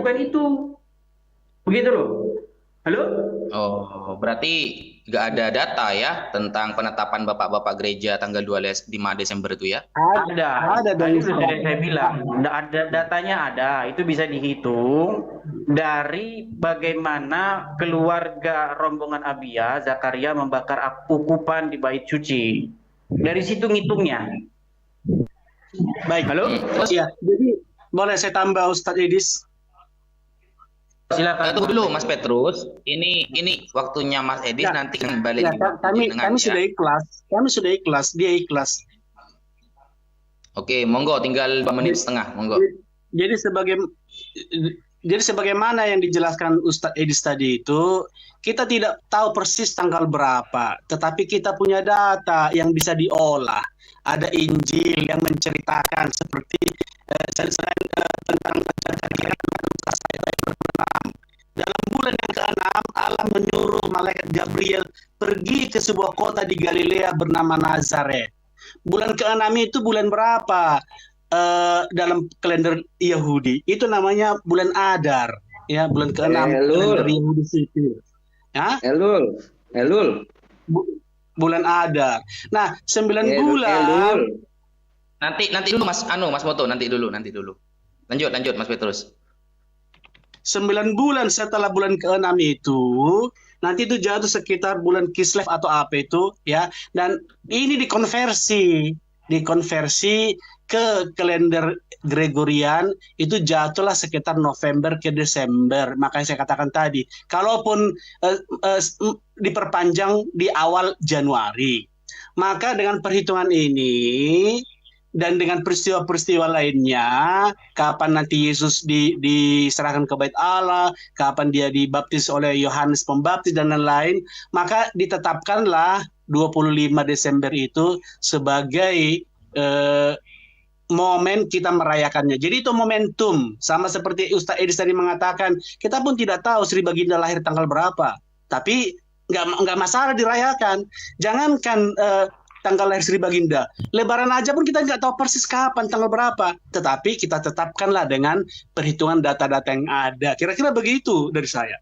bukan itu. Begitu loh. Halo? Oh, berarti nggak ada data ya tentang penetapan bapak-bapak gereja tanggal 5 Desember itu ya? Ada, Ada dong tadi sudah Ustaz. saya bilang, ada datanya ada, itu bisa dihitung dari bagaimana keluarga rombongan Abia, Zakaria membakar ukupan di bait suci. Dari situ ngitungnya. Baik. Halo? Terus Ya, jadi boleh saya tambah Ustadz Idis? Silakan. tunggu dulu Mas Petrus. Ini waktunya Mas Edis Ya, nanti kan balik ya di waktu jenengan kami ya. sudah ikhlas. Kami sudah ikhlas, dia ikhlas. Oke, monggo tinggal 2 menit setengah, monggo. Jadi sebagai jadi sebagaimana yang dijelaskan Ustadz Edis tadi itu, kita tidak tahu persis tanggal berapa, tetapi kita punya data yang bisa diolah. Ada Injil yang menceritakan seperti selain tentang dalam bulan yang ke-6 Allah menyuruh malaikat Gabriel pergi ke sebuah kota di Galilea bernama Nazaret. Bulan ke-6 itu bulan berapa? Dalam kalender Yahudi itu namanya bulan Adar, ya, bulan ke-6 kalender Elul, Yahudi sipil. Ya, Elul, Elul, bulan Adar. Nah, 9 bulan, Elul. Nanti dulu Mas Moto, nanti dulu. Lanjut Mas Petrus. 9 bulan setelah bulan ke-6 itu, nanti itu jatuh sekitar bulan Kislev atau apa itu, ya. Dan ini dikonversi ke kalender Gregorian, itu jatuhlah sekitar November ke Desember. Makanya saya katakan tadi, kalaupun diperpanjang di awal Januari, maka dengan perhitungan ini dan dengan peristiwa-peristiwa lainnya, kapan nanti Yesus diserahkan ke bait Allah, kapan dia dibaptis oleh Yohanes Pembaptis dan lain-lain, maka ditetapkanlah 25 Desember itu sebagai momen kita merayakannya. Jadi itu momentum, sama seperti Ustaz Edis tadi mengatakan, kita pun tidak tahu Sri Baginda lahir tanggal berapa, tapi nggak masalah dirayakan. Jangankan tanggal lahir Sri Baginda, Lebaran aja pun kita nggak tahu persis kapan, tanggal berapa, tetapi kita tetapkanlah dengan perhitungan data-data yang ada. Kira-kira begitu dari saya.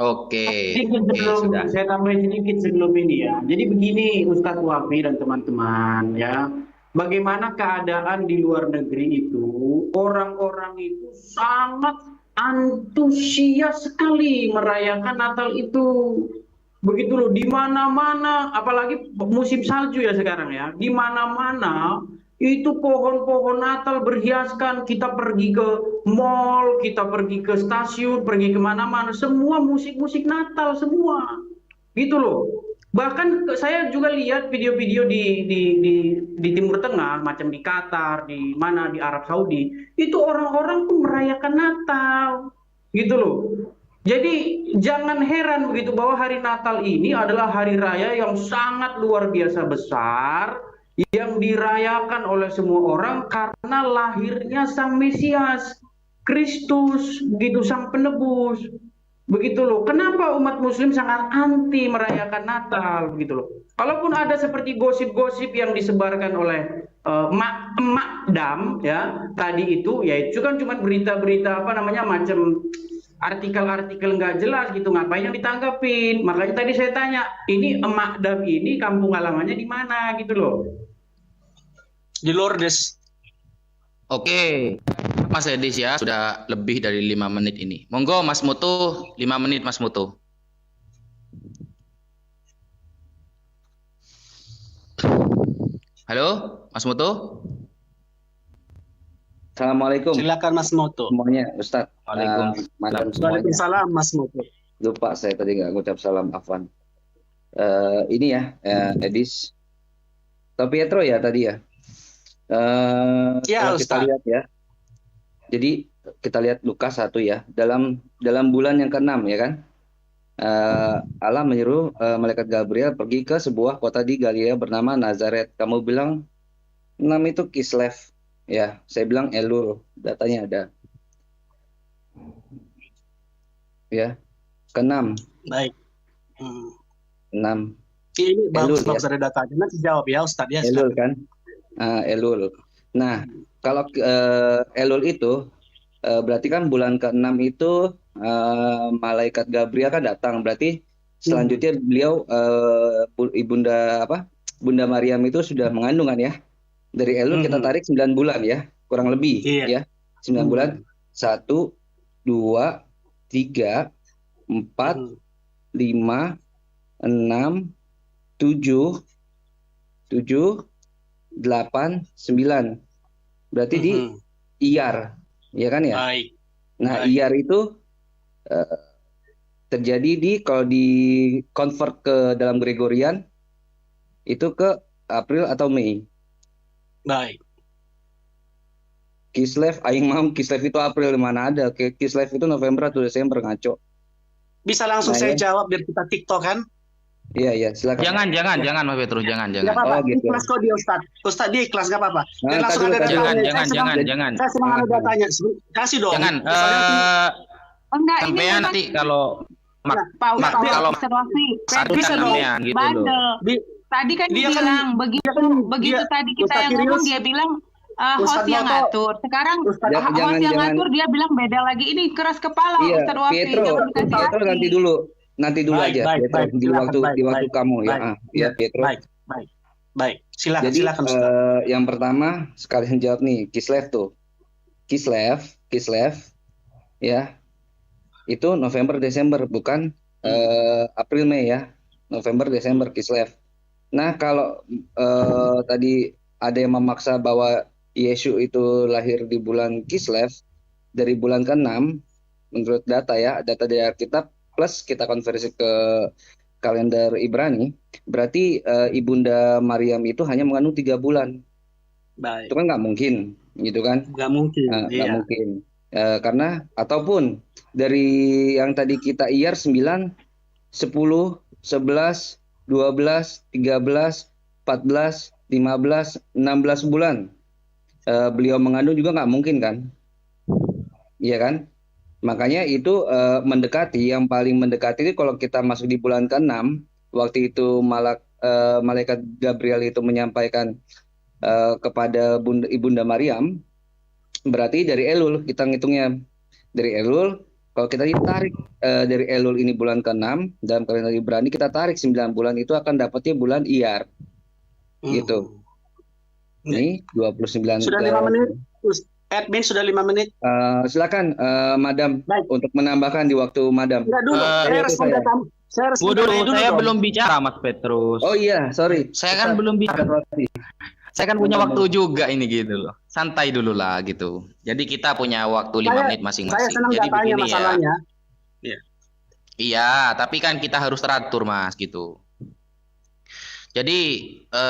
Oke, Sebelum sudah. saya tambahin sedikit sebelum ini ya. Jadi begini Ustadz Wafi dan teman-teman ya. Bagaimana keadaan di luar negeri itu, orang-orang itu sangat antusias sekali merayakan Natal itu. Begitu loh, di mana-mana, apalagi musim salju ya sekarang ya, di mana-mana itu pohon-pohon Natal berhiaskan. Kita pergi ke mall, kita pergi ke stasiun, pergi kemana-mana, semua musik-musik Natal semua, gitu loh. Bahkan saya juga lihat video-video di Timur Tengah, macam di Qatar, di mana di Arab Saudi, itu orang-orang tuh merayakan Natal, gitu loh. Jadi jangan heran begitu bahwa hari Natal ini adalah hari raya yang sangat luar biasa besar yang dirayakan oleh semua orang karena lahirnya Sang Mesias, Kristus, begitu Sang Penebus. Begitu loh. Kenapa umat muslim sangat anti merayakan Natal begitu loh. Kalaupun ada seperti gosip-gosip yang disebarkan oleh emak dam ya tadi itu, ya itu kan cuma berita-berita apa namanya macam artikel-artikel nggak jelas gitu, ngapain yang ditanggapin. Makanya tadi saya tanya, ini emak dam ini kampung halamannya di mana gitu loh. Di Lourdes. Oke, Mas Edis ya, sudah lebih dari 5 menit ini. Monggo Mas Moto, 5 menit Mas Moto. Halo, Mas Moto? Assalamualaikum Silakan Mas Moto. semuanya, Ustadz. Madam semuanya. Waalaikumsalam Mas Moto. Lupa saya tadi nggak ngucap salam, Afwan. Ini ya, Edis. Atau Pietro ya tadi ya. Ya, Kalau kita Ustaz. lihat ya. Jadi kita lihat Lukas 1 ya. Dalam bulan yang ke-6 ya kan. Allah menyuruh malaikat Gabriel pergi ke sebuah kota di Galilea bernama Nazaret. Kamu bilang 6 itu Kislev. Ya, saya bilang Elul. Datanya ada. Ya, ke-6. Baik. 6. Ini bagus Elul, bagus ya. ada datanya. Nanti jawab ya Ustaz ya. Elul kan? Elul. Nah, kalau Elul itu berarti kan bulan ke-6 itu malaikat Gabriel kan datang. Berarti selanjutnya beliau Bunda Maryam itu sudah mengandung kan ya. Dari Elul kita tarik 9 bulan ya, kurang lebih ya. 9 bulan. 1 2 3 4 5 6 7 8 9. Berarti di Iyar, ya kan ya? Baik. Nah, Baik. Iyar itu terjadi kalau di convert ke dalam Gregorian itu ke April atau Mei. Baik. Kislev, aing mau Kislev itu April, mana ada? Kislev itu November atau Desember, ngaco. Bisa langsung Nah, saya ya. jawab biar kita TikTok kan? Iya, silakan. Jangan Mas Petrus, jangan. Nggak apa-apa, Oh, gitu. ikhlas kok dia Ustaz. Ustaz dia ikhlas, nggak apa-apa. Dan Nah, langsung tadi ada dulu, datanya. Jangan. Saya senang ada datanya. Kasih dong. Jangan. Enggak, ini Sampean memang nanti kalau Pak Mak, Ustaz kalau observasi. satu bisa dong. sampean gitu loh. Bandel. Tadi kan Dia dia kan- bilang begitu tadi kita Ustaz yang ngomong Kirius, dia bilang Ustaz host yang Noto, ngatur. Sekarang Ustaz- host jangan- yang jangan. ngatur dia bilang beda lagi. Ini keras kepala Iya, Ustaz Wafi. Pietro Jangan dikasih hati. nanti dulu Baik, aja, baik, Pietro, baik. di Silakan, waktu baik, di waktu baik, kamu ya. baik. Ya, Pietro. Baik. Silakan, Jadi silakan Ustaz. yang pertama sekalian jawab nih, Kislev tuh. Kislev, ya. Itu November Desember, bukan April Mei ya. November Desember Kislev. Nah, kalau tadi ada yang memaksa bahwa Yesus itu lahir di bulan Kislev dari bulan ke-6 menurut data dari Alkitab plus kita konversi ke kalender Ibrani, berarti Ibunda Maryam itu hanya mengandung 3 bulan. Baik. Itu kan nggak mungkin, gitu kan? Nggak mungkin. Nggak Iya. mungkin. Karena ataupun dari yang tadi kita Iyar 9, 10, 11, 12, 13, 14, 15, 16 bulan. Beliau mengandung juga nggak mungkin kan? Iya kan? Makanya itu mendekati, yang paling mendekati itu kalau kita masuk di bulan ke-6, waktu itu malaikat Gabriel itu menyampaikan kepada Ibunda Maryam, berarti dari Elul kita ngitungnya. Dari Elul, kalau kita ditarik dari Elul ini bulan ke-6, dalam kalender Ibrani kita tarik 9 bulan, itu akan dapatnya bulan Iyar. Gitu. Ini 29. Sudah 5 menit. Admin sudah 5 menit. Silakan Madam Baik. untuk menambahkan di waktu Madam. Enggak dulu. Saya respon saya. data. Saya respon Dulu, datanya saya dong. belum bicara Mas Petrus. Oh iya, sorry. Saya kan belum bicara. Saya kan punya waktu juga ini gitu loh. Santai dulu lah gitu. Jadi kita punya waktu 5 menit Saya masing-masing. senang Jadi datanya begini masalahnya. ya. Iya, tapi kan kita harus teratur Mas gitu. Jadi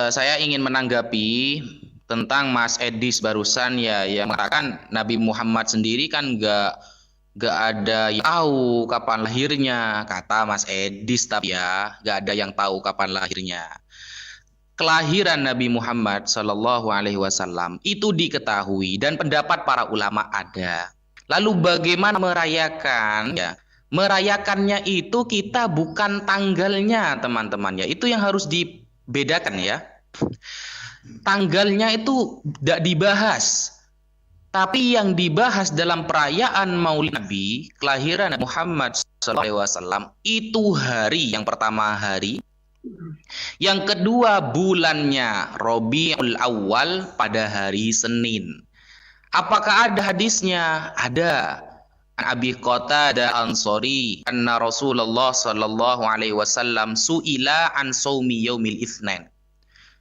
saya ingin menanggapi tentang Mas Edis barusan ya, yang mengatakan Nabi Muhammad sendiri kan nggak ada yang tahu kapan lahirnya, kata Mas Edis, tapi ya nggak ada yang tahu kapan lahirnya. Kelahiran Nabi Muhammad Shallallahu Alaihi Wasallam itu diketahui dan pendapat para ulama ada. Lalu bagaimana merayakan? Ya, merayakannya itu kita bukan tanggalnya teman-teman ya, itu yang harus dibedakan ya. Tanggalnya itu tidak dibahas, tapi yang dibahas dalam perayaan Maulid Nabi, kelahiran Muhammad SAW itu hari yang pertama hari, yang kedua bulannya Rabiul Awal pada hari Senin. Apakah ada hadisnya? Ada. Abi Qatadah Ansori, anna Rasulullah sallallahu alaihi wasallam suila an saumi yaumil itsnain.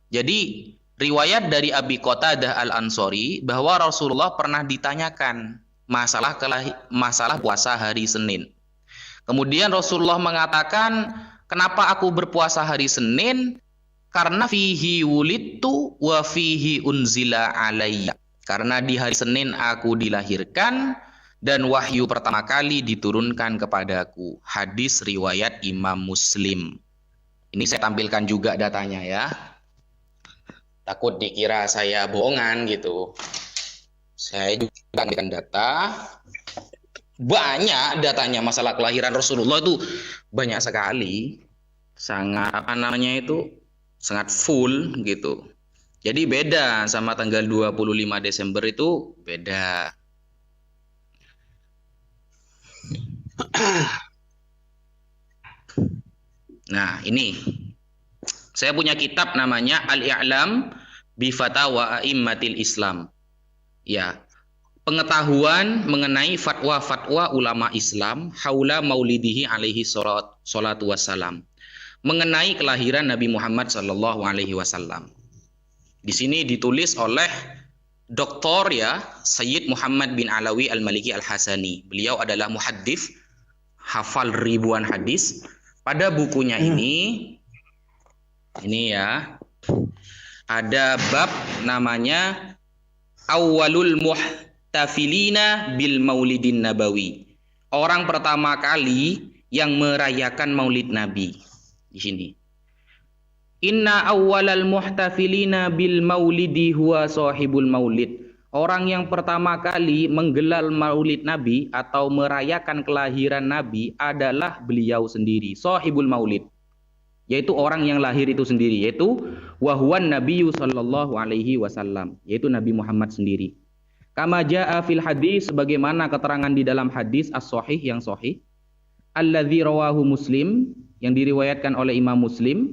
Jadi riwayat dari Abi Qatadah Al-Ansori bahwa Rasulullah pernah ditanyakan masalah puasa hari Senin. Kemudian Rasulullah mengatakan, kenapa aku berpuasa hari Senin? Karena fihi wulidtu wa fihi unzila alayya. Karena di hari Senin aku dilahirkan dan wahyu pertama kali diturunkan kepadaku. Hadis riwayat Imam Muslim. Ini saya tampilkan juga datanya ya. Takut dikira saya bohongan gitu. Saya juga tampilkan data. Banyak datanya masalah kelahiran Rasulullah itu banyak sekali. Sangat sangat full gitu. Jadi beda sama tanggal 25 Desember itu beda. Nah, ini saya punya kitab namanya Al-I'lam bi Fatawa A'immatil Islam. Ya, pengetahuan mengenai fatwa-fatwa ulama Islam haula maulidihi alaihi salatu wassalam. Mengenai kelahiran Nabi Muhammad sallallahu alaihi wasallam. Di sini ditulis oleh Dr. ya Sayyid Muhammad bin Alawi Al-Maliki Al-Hasani. Beliau adalah muhaddits, hafal ribuan hadis. Pada bukunya ini ya, ada bab namanya Awwalul Muhtafilina bil Maulidin Nabawi. Orang pertama kali yang merayakan Maulid Nabi. Di sini. Inna awwalal muhtafilina bil maulidi huwa sahibul maulid. Orang yang pertama kali menggelar Maulid Nabi atau merayakan kelahiran Nabi adalah beliau sendiri, sahibul maulid. Yaitu orang yang lahir itu sendiri, yaitu wahuwan nabiyyu sallallahu alaihi wasallam, yaitu Nabi Muhammad sendiri. Kama jaa fil hadis, sebagaimana keterangan di dalam hadis as-sahih yang sahih, alladzi rawahu Muslim, yang diriwayatkan oleh Imam Muslim,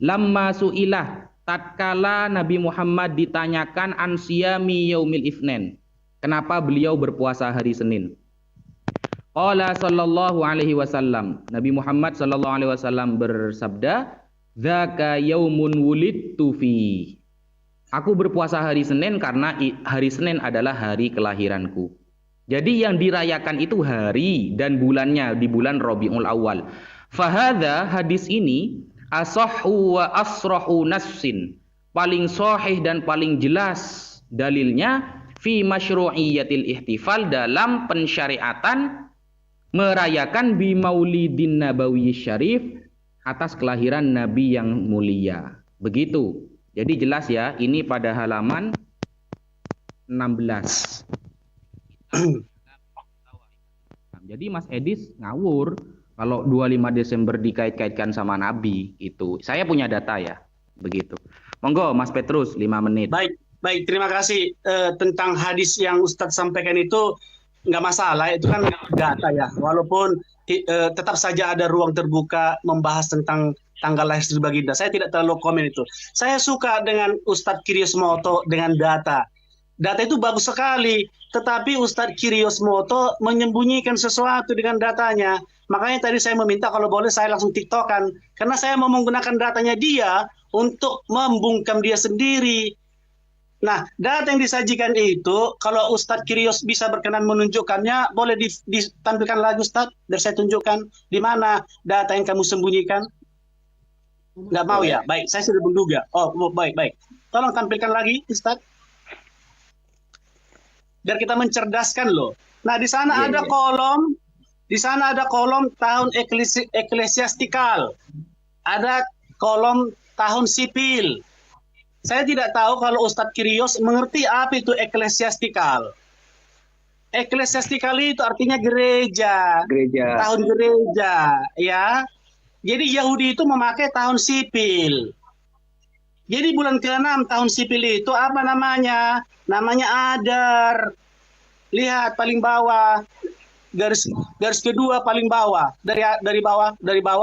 lamma su'ilah, tatkala Nabi Muhammad ditanyakan an siyami yaumil ifnen, kenapa beliau berpuasa hari Senin. Qala sallallahu alaihi wasallam, Nabi Muhammad sallallahu alaihi wasallam bersabda, dzaka yaumun wulidtu fi. Aku berpuasa hari Senin karena hari Senin adalah hari kelahiranku. Jadi yang dirayakan itu hari dan bulannya di bulan Rabiul Awal. Fahadha, hadis ini asahhu wa asrahu nassin, paling sahih dan paling jelas dalilnya fi masyru'iyyatil ihtifal, dalam pensyariatan merayakan bi maulidin nabawi syarif, atas kelahiran Nabi yang mulia. Begitu. Jadi jelas ya, ini pada halaman 16. Jadi Mas Edis ngawur kalau 25 Desember dikait-kaitkan sama Nabi itu. Saya punya data ya, begitu. Monggo Mas Petrus 5 menit. Baik, terima kasih. Tentang hadis yang Ustadz sampaikan itu nggak masalah, itu kan data ya. Walaupun tetap saja ada ruang terbuka membahas tentang tanggal lahir Sri Baginda. Saya tidak terlalu komen itu. Saya suka dengan Ustadz Kiryosmoto dengan data. Data itu bagus sekali, tetapi Ustadz Kiryosmoto menyembunyikan sesuatu dengan datanya. Makanya tadi saya meminta kalau boleh saya langsung tiktokan, karena saya mau menggunakan datanya dia untuk membungkam dia sendiri. Nah, data yang disajikan itu, kalau Ustadz Kiryos bisa berkenan menunjukkannya, boleh ditampilkan lagi Ustadz, biar saya tunjukkan di mana data yang kamu sembunyikan. Nggak mau ya? Baik, saya sudah menduga. Oh, baik. Tolong tampilkan lagi Ustadz, biar kita mencerdaskan loh. Nah, di sana ada kolom. Di sana ada kolom tahun eklesiastikal. Ada kolom tahun sipil. Saya tidak tahu kalau Ustadz Kiryos mengerti apa itu eklesiastikal. Eklesiastikal itu artinya gereja. Tahun gereja, ya. Jadi Yahudi itu memakai tahun sipil. Jadi bulan ke-6 tahun sipil itu apa namanya? Namanya Adar. Lihat paling bawah. Garis kedua paling bawah, dari bawah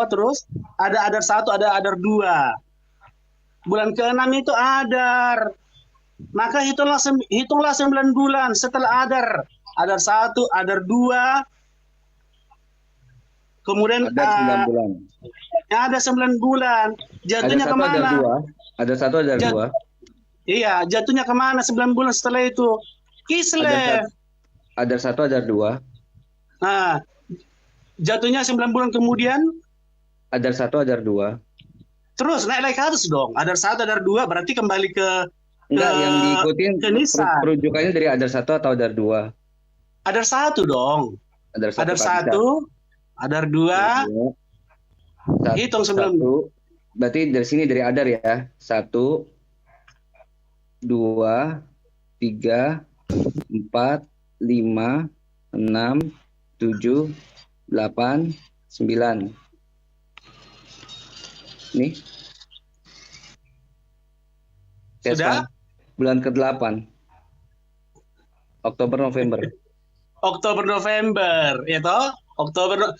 terus ada Adar 1, ada Adar 2. Bulan ke-6 itu Adar. Maka hitunglah 9 bulan setelah Adar. Adar 1, Adar 2. Kemudian ada 9 bulan. Ada 9 bulan. Jatuhnya kemana? Ada 1, Adar 2. Iya, jatuhnya kemana 9 bulan setelah itu? Kislev. Adar 1, Adar 2. Nah, jatuhnya 9 bulan kemudian? Adar 1, Adar 2. Terus naik ke atas dong. Adar 1, Adar 2, berarti kembali ke Enggak, yang diikutin perujukannya dari Adar 1 atau Adar 2? Adar 1 dong. Adar 1, Adar 2. Hitung 9. Berarti dari sini dari Adar ya. 1, 2, 3, 4, 5, 6, 7, 8, 9. Nih. Sudah? Bulan ke-8. Oktober, November. Oktober, November, ya toh? Oktober,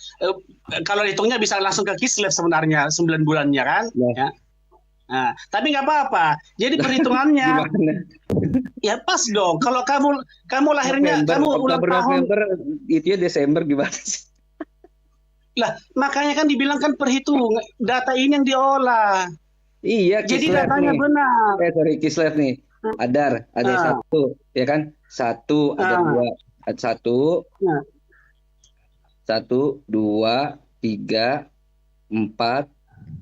kalau hitungnya bisa langsung ke Kislev sebenarnya 9 bulannya kan? Ya. Ya. Nah, tapi nggak apa-apa. Jadi perhitungannya Gimana? ya pas dong. Kalau kamu lahirnya November, kamu ulang Oktober, tahun November, itu ya Desember gimana sih? lah, makanya kan dibilang kan perhitungan data ini yang diolah. Iya, Jadi Kislev datanya nih. benar. Sorry, Kislev nih. Ada Ah, satu, ya kan? Satu, ada ah, dua. Ada satu, ah. 2, 3, 4,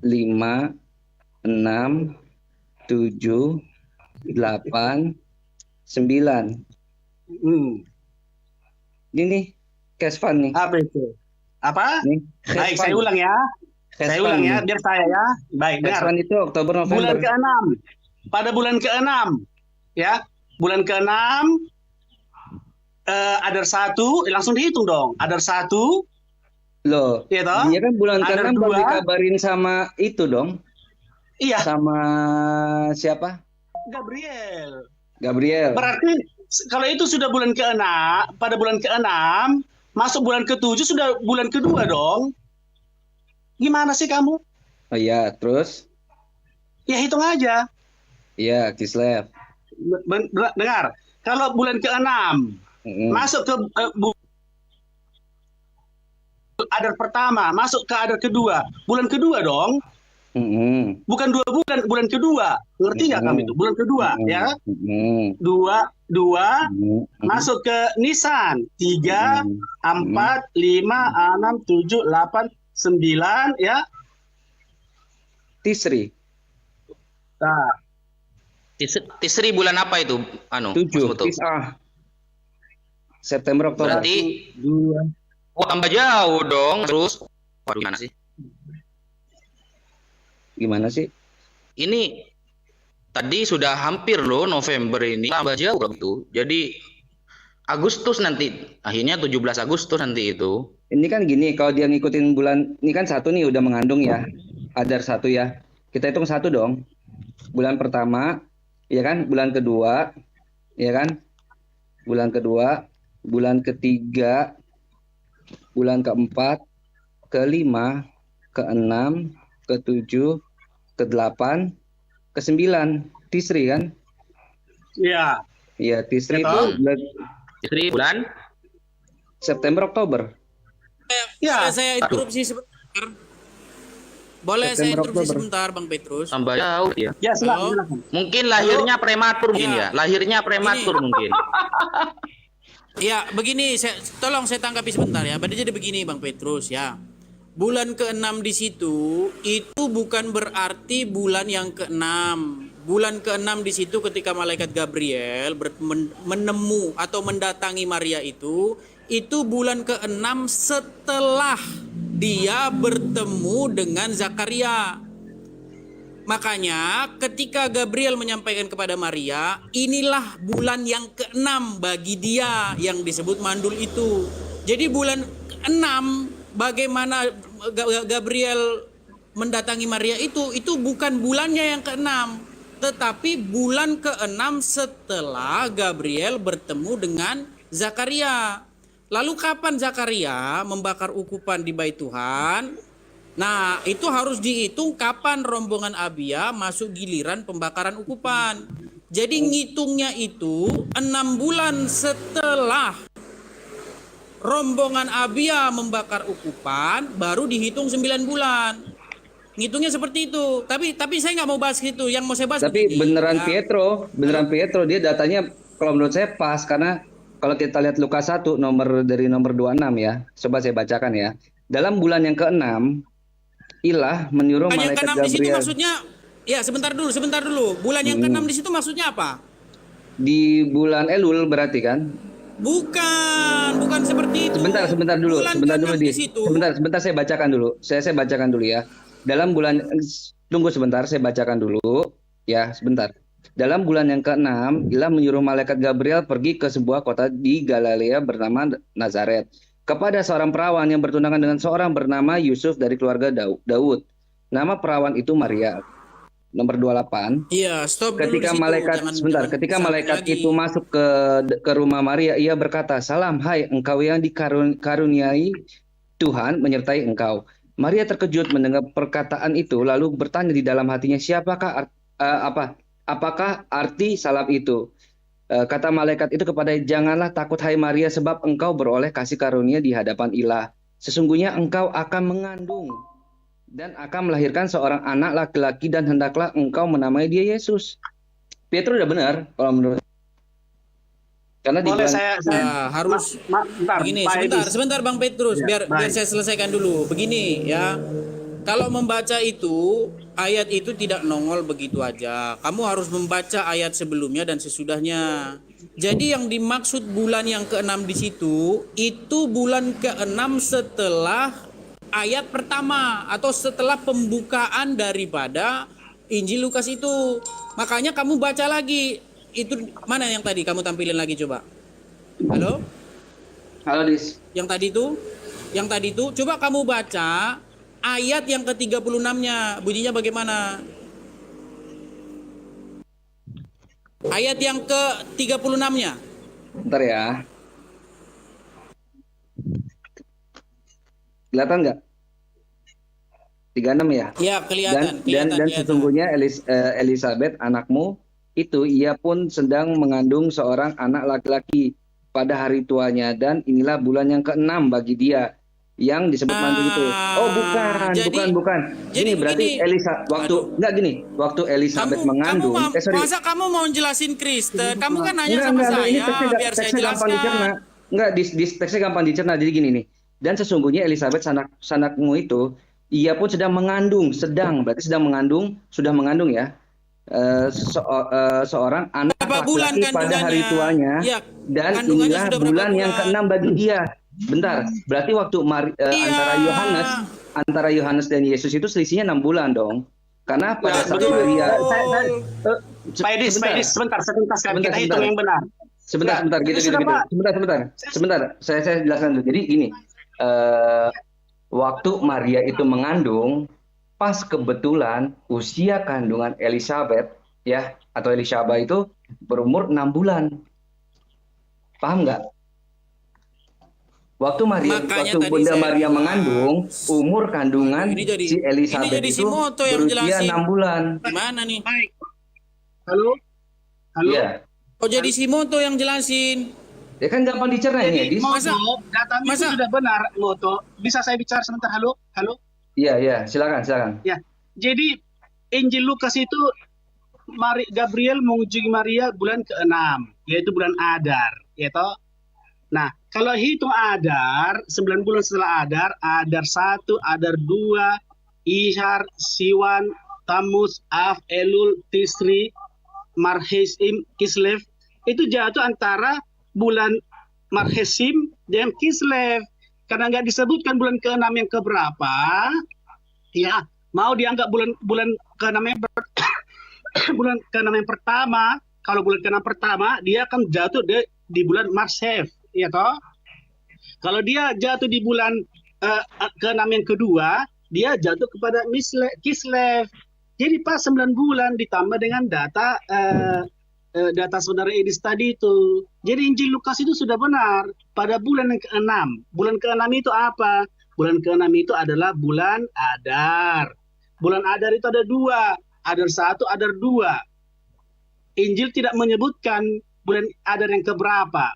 5, 6, 7, 8, 9. Hmm. Ini nih, cash fund nih. Apa itu? Apa? Nih, Baik, cash saya fund. ulang ya. Cash Saya ulang fund ya, nih. biar saya ya. Baik, Cash dengar. fund itu Oktober, Bulan November. ke-6. Pada bulan ke-6, ya. Bulan ke-6 ada 1, langsung dihitung dong. Ada 1, Loh, ya toh? dia kan bulan Ada ke-6 baru 2, dikabarin sama itu dong. iya, Sama siapa? Gabriel. Gabriel. Berarti kalau itu sudah bulan ke-6, pada bulan ke-6, masuk bulan ke-7 sudah bulan kedua dong. Gimana sih kamu? Oh iya, terus? Ya hitung aja. Iya, Kislev. Dengar, kalau bulan ke-6 masuk ke adar pertama, masuk ke adar kedua, bulan kedua dong. Bukan 2 bulan, bulan kedua. Ngerti nggak kamu itu? Bulan kedua, ya. 2, masuk ke Nisan. 3, 4, 5, 6, 7, 8, 9, ya. Tisri. Nah, Tisri bulan apa itu? 7. Mas Putu? September, Oktober. Berarti 2. tambah jauh dong. Terus, waduh, gimana sih? Gimana sih? Ini tadi sudah hampir loh November ini, tambah jauh gitu. Jadi Agustus nanti, akhirnya 17 Agustus nanti itu. Ini kan gini, kalau dia ngikutin bulan, ini kan 1 nih udah mengandung ya. Adar 1 ya. Kita hitung 1 dong. Bulan pertama, ya kan? Bulan kedua, ya kan? Bulan kedua, bulan ketiga, bulan keempat, kelima, keenam, ketujuh, ke-8, ke-9, Tisri kan? Ya. Iya, Tisri Ya, itu toh? bulan Tisri bulan September, Oktober. Ya. Boleh saya interupsi sebentar? Boleh saya September, interupsi Oktober. sebentar, Bang Petrus? tambah jauh ya. Ya, silakan, Halo? silakan. Mungkin lahirnya prematur mungkin Iya. ya. Lahirnya prematur mungkin. Ya, begini, tolong saya tanggapi sebentar ya. Berarti jadi begini, Bang Petrus ya. Bulan ke-6 di situ itu bukan berarti bulan yang ke-6. Bulan ke-6 di situ ketika malaikat Gabriel menemu atau mendatangi Maria itu bulan ke-6 setelah dia bertemu dengan Zakaria. Makanya ketika Gabriel menyampaikan kepada Maria, inilah bulan yang ke-6 bagi dia yang disebut mandul itu. Jadi bulan ke-6 bagaimana Gabriel mendatangi Maria itu bukan bulannya yang ke-6, tetapi bulan ke-6 setelah Gabriel bertemu dengan Zakaria. Lalu kapan Zakaria membakar ukupan di Bait Tuhan? Nah, itu harus dihitung kapan rombongan Abia masuk giliran pembakaran ukupan. Jadi ngitungnya itu 6 bulan setelah rombongan Abia membakar ukupan, baru dihitung 9 bulan. Ngitungnya seperti itu. Tapi saya nggak mau bahas itu. Yang mau saya bahas Tapi begini, beneran ya. Pietro dia datanya kalau menurut saya pas karena kalau kita lihat Lukas 1 nomor 26 ya. Coba saya bacakan ya. Dalam bulan yang ke-6 Ilah menyuruh Bulan yang malaikat ke-6 di situ Gabriel. maksudnya, ya sebentar dulu. Bulan yang ke-6 di situ maksudnya apa? Di bulan Elul berarti kan? Bukan seperti itu. Sebentar dulu, Bulan sebentar ke-6 dulu di situ. Sebentar saya bacakan dulu. Saya bacakan dulu ya. Dalam bulan tunggu sebentar saya bacakan dulu ya, sebentar. Dalam bulan yang ke-6, Ilah menyuruh malaikat Gabriel pergi ke sebuah kota di Galilea bernama Nazaret kepada seorang perawan yang bertunangan dengan seorang bernama Yusuf dari keluarga Daud. Nama perawan itu Maria. Nomor 28. Iya, stop dulu Ketika di situ. malaikat Jangan ketika sampai malaikat lagi. itu masuk ke rumah Maria, ia berkata, "Salam, hai engkau yang dikaruniai Tuhan menyertai engkau. Maria terkejut mendengar perkataan itu, lalu bertanya di dalam hatinya, apakah arti salap itu? Kata malaikat itu kepada, janganlah takut hai Maria, sebab engkau beroleh kasih karunia di hadapan Ilah. Sesungguhnya engkau akan mengandung dan akan melahirkan seorang anak laki-laki, dan hendaklah engkau menamai dia Yesus. Pietro udah benar kalau menurut. Karena Boleh dibilang, harus bentar, begini, Pak Edi. sebentar Bang Petrus, Ya, biar baik. saya selesaikan dulu. Begini ya. Kalau membaca itu, ayat itu tidak nongol begitu aja. Kamu harus membaca ayat sebelumnya dan sesudahnya. Jadi yang dimaksud bulan yang ke-6 di situ, itu bulan ke-6 setelah ayat pertama atau setelah pembukaan daripada Injil Lukas itu. Makanya kamu baca lagi. Itu mana yang tadi kamu tampilin lagi coba? Halo? halo Dis. Yang tadi itu coba kamu baca ayat yang ke-36-nya. Bunyinya bagaimana? Ayat yang ke-36-nya. Bentar ya. Kelihatan nggak? 36 ya? Ya, kelihatan. Dan sesungguhnya Elizabeth anakmu itu, ia pun sedang mengandung seorang anak laki-laki pada hari tuanya, dan inilah bulan yang ke-6 bagi dia yang disebut mandul itu. Oh bukan. Gini berarti waktu Elizabeth mengandung. Masa kamu mau jelasin Kristen? Kamu kan nanya sama Enggak, ini saya, biar saya teksnya gampang dicerna. jelaskan. Enggak, di teksnya gampang dicerna. Jadi gini nih. Dan sesungguhnya Elizabeth sanakmu itu, ia pun sedang mengandung, sudah mengandung ya. Seorang anak laki-laki pada hari tuanya, ya, dan inilah bulan yang ke-6 bagi dia. Bentar, berarti waktu antara Yohanes dan Yesus itu selisihnya 6 bulan dong. Karena pada saat Maria, Pak Edi, sebentar, kita hitung yang benar. Sebentar, gitu. Sebentar, saya jelaskan dulu. Jadi gini, waktu Maria itu mengandung, pas kebetulan usia kandungan Elizabeth ya, atau Elisabeth itu berumur 6 bulan. Paham nggak? Waktu Bunda Maria mengandung, umur kandungan si Elizabeth itu berusia 6 bulan. Gimana nih? Baik. Halo? Iya. Oh, jadi si Moto yang jelasin. Ya kan gampang dicerna ini, Dis. Datanya itu sudah benar, Moto. Bisa saya bicara sebentar? Halo? Iya, silakan. Ya, jadi Injil Lukas itu Gabriel mengunjungi Maria bulan ke-6, yaitu bulan Adar, ya toh? Nah, kalau hitung Adar, 9 bulan setelah Adar 1, Adar 2, Ishar, Siwan, Tammuz, Av, Elul, Tisri, Marhesim, Kislev, itu jatuh antara bulan Marhesim dan Kislev. Karena nggak disebutkan bulan ke-6 yang keberapa, ya mau dianggap bulan ke-6 yang bulan ke-6 yang pertama. Kalau bulan ke-6 pertama, dia akan jatuh di bulan Marshev, ya toh. Kalau dia jatuh di bulan ke-6 yang kedua, dia jatuh kepada Kislev. Jadi pas 9 bulan ditambah dengan data saudara Edis tadi itu. Jadi Injil Lukas itu sudah benar pada bulan yang ke-6. Bulan ke-6 itu apa? Bulan ke-6 itu adalah bulan Adar. Bulan Adar itu ada 2. Adar 1, Adar 2. Injil tidak menyebutkan bulan Adar yang keberapa.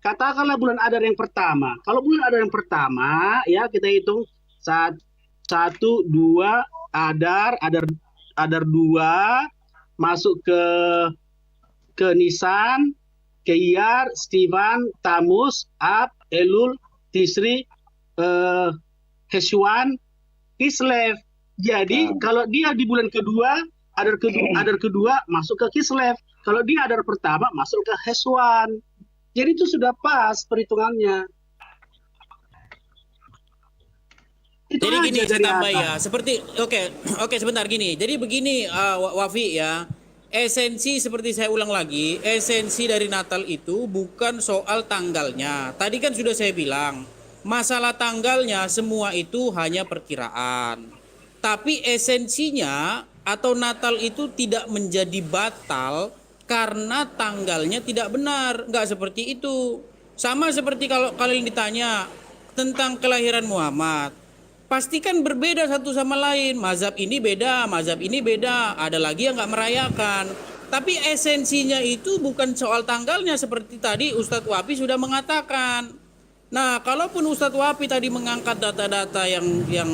Katakanlah bulan Adar yang pertama. Kalau bulan Adar yang pertama, ya kita hitung 1, 2, Adar 2, masuk ke Nisan, ke Iyar, Stivan, Tammuz, Ab, Elul, Tisri, Heswan, Kislev. Jadi kalau dia di bulan kedua, Adar kedua masuk ke Kislev. Kalau dia Adar pertama masuk ke Heswan. Jadi itu sudah pas perhitungannya. Itu jadi gini aja saya tambah atas. ya. Seperti oke sebentar gini. Jadi begini Wafi ya. Esensi seperti saya ulang lagi, esensi dari Natal itu bukan soal tanggalnya. Tadi kan sudah saya bilang, masalah tanggalnya semua itu hanya perkiraan. Tapi esensinya atau Natal itu tidak menjadi batal karena tanggalnya tidak benar. Nggak seperti itu. Sama seperti kalau kalian ditanya, tentang kelahiran Muhammad, pastikan berbeda satu sama lain. Mazhab ini beda, mazhab ini beda. Ada lagi yang nggak merayakan. Tapi esensinya itu bukan soal tanggalnya seperti tadi Ustadz Wapi sudah mengatakan. Nah, kalaupun Ustadz Wapi tadi mengangkat data-data yang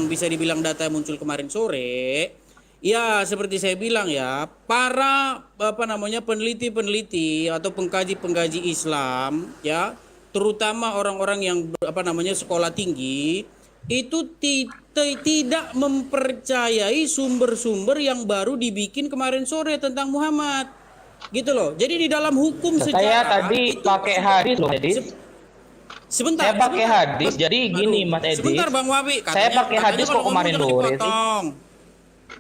bisa dibilang data yang muncul kemarin sore, ya seperti saya bilang ya, para peneliti-peneliti atau pengkaji-pengkaji Islam ya, terutama orang-orang yang sekolah tinggi itu tidak mempercayai sumber-sumber yang baru dibikin kemarin sore tentang Muhammad. Gitu loh. Jadi di dalam hukum Saya sejarah tadi itu pakai hadis loh, Edis. Sebentar. Saya pakai hadis. Jadi gini, Mas Edis. Sebentar Bang Wabi. Saya pakai hadis kok kemarin sore sih.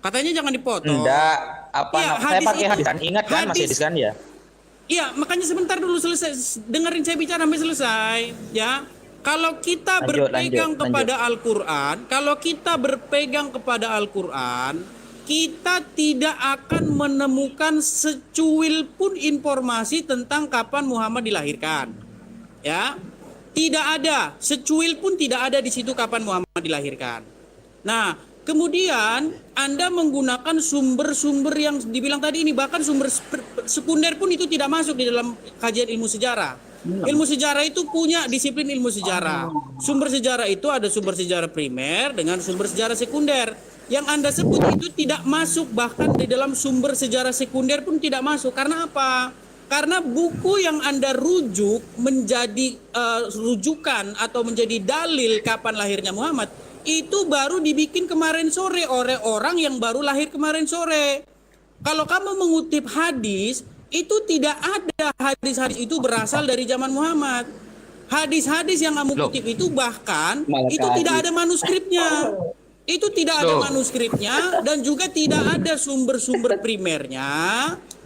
Katanya jangan dipotong. Enggak, Iya, saya pakai itu- hadis kan. Ingat kan Mas hadis- Edis kan ya? Iya, makanya sebentar dulu selesai. Dengerin saya bicara sampai selesai, ya. Kalau kita berpegang kepada Al-Qur'an, kita tidak akan menemukan secuil pun informasi tentang kapan Muhammad dilahirkan. Ya. Tidak ada, secuil pun tidak ada di situ kapan Muhammad dilahirkan. Nah, kemudian Anda menggunakan sumber-sumber yang dibilang tadi ini, bahkan sumber sekunder pun itu tidak masuk di dalam kajian ilmu sejarah. Ilmu sejarah itu punya disiplin ilmu sejarah. Sumber sejarah itu ada sumber sejarah primer dengan sumber sejarah sekunder. Yang Anda sebut itu tidak masuk, bahkan di dalam sumber sejarah sekunder pun tidak masuk. Karena apa? Karena buku yang Anda rujuk menjadi rujukan atau menjadi dalil kapan lahirnya Muhammad itu baru dibikin kemarin sore oleh orang yang baru lahir kemarin sore. Kalau kamu mengutip hadis, itu tidak ada hadis-hadis itu berasal dari zaman Muhammad. Hadis-hadis yang kamu kutip itu bahkan itu tidak ada manuskripnya. Itu tidak ada manuskripnya dan juga tidak ada sumber-sumber primernya.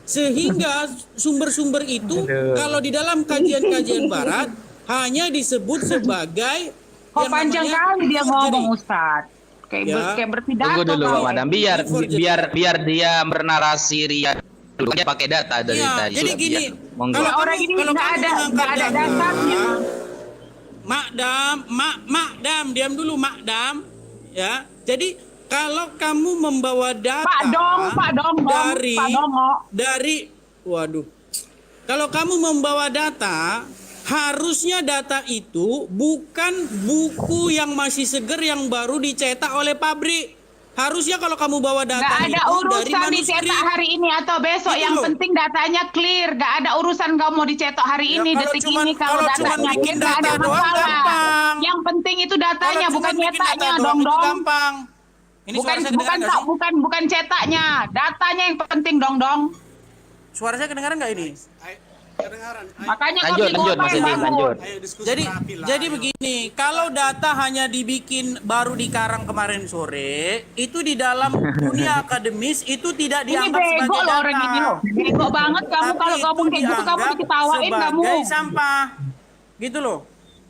Sehingga sumber-sumber itu kalau di dalam kajian-kajian barat hanya disebut sebagai Kok panjang kali dia ngomong Ustadz. Kayak berpidato. Tunggu dulu kau. Madam, biar dia bernarasi ria dulu. Dia pakai data dari Ya, tadi. jadi gini, Monggo. Kalau orang ini kalau nggak kamu ada mengangkat dasarnya. Makdam, diam dulu Makdam. Ya, jadi kalau kamu membawa data Pak Dong, dari waduh. Kalau kamu membawa data, harusnya data itu bukan buku yang masih seger yang baru dicetak oleh pabrik. Harusnya kalau kamu bawa data Nggak ada itu dari urusan manuskrip. dicetak hari ini atau besok. Itu Yang loh. penting datanya clear. Nggak ada urusan kamu mau dicetak hari Ya, ini, kalau detik cuman- ini. Kalau kalau datanya cuman bikin clear nggak ada data doang masalah. gampang. Yang penting itu Kalau datanya, cuma bukan bikin data cetaknya, doang dong itu dong. gampang. Ini Bukan suara saya kedengaran nggak sih? bukan cetaknya, datanya yang penting dong dong. Suara saya kedengaran nggak ini? Makanya kau Lanjut, bingung Mas apa yang Edi, bangun. lanjut. Jadi begini, kalau data hanya dibikin baru dikarang kemarin sore, itu di dalam dunia akademis itu tidak Ini dianggap bego sebagai loh data. orang ini loh. Bego banget kamu Tapi kalau itu ngomong kayak gitu kamu dianggap diketawain kamu. sebagai sampah. Gitu loh.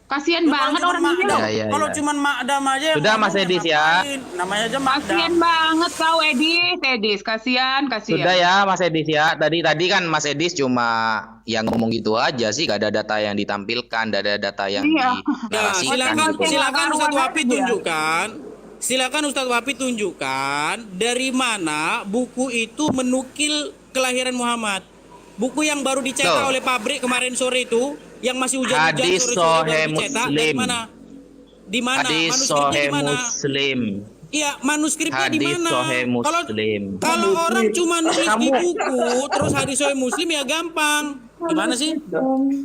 Kasian Kalau banget cuman orang ini loh. Ya, ya, Kalau ya. cuman Makdam aja yang Sudah, ngomong, Mas Edis, ya. ngapain? Namanya aja Makdam. Kasian banget kau Edis, kasian. Sudah ya Mas Edis ya. Tadi kan Mas Edis cuma yang ngomong gitu aja sih, gak ada data yang ditampilkan, gak ada data yang Iya. Ya, dinarasikan silakan gitu. silakan Ustadz Karuan Wapi aja. tunjukkan. Silakan Ustadz Wapi tunjukkan dari mana buku itu menukil kelahiran Muhammad. Buku yang baru dicetak Tuh. oleh pabrik kemarin sore itu, yang masih hujan-hujan Hadis sore-sore Sahih baru dicetak, dari Muslim. mana? Di mana? Hadis Manuskripnya di Sahih mana? Muslim. Iya, manuskripnya di Hadis mana? Sahih Muslim. Kalau orang cuma nulis di buku, terus hadis Sahih Muslim ya gampang. Gimana sih?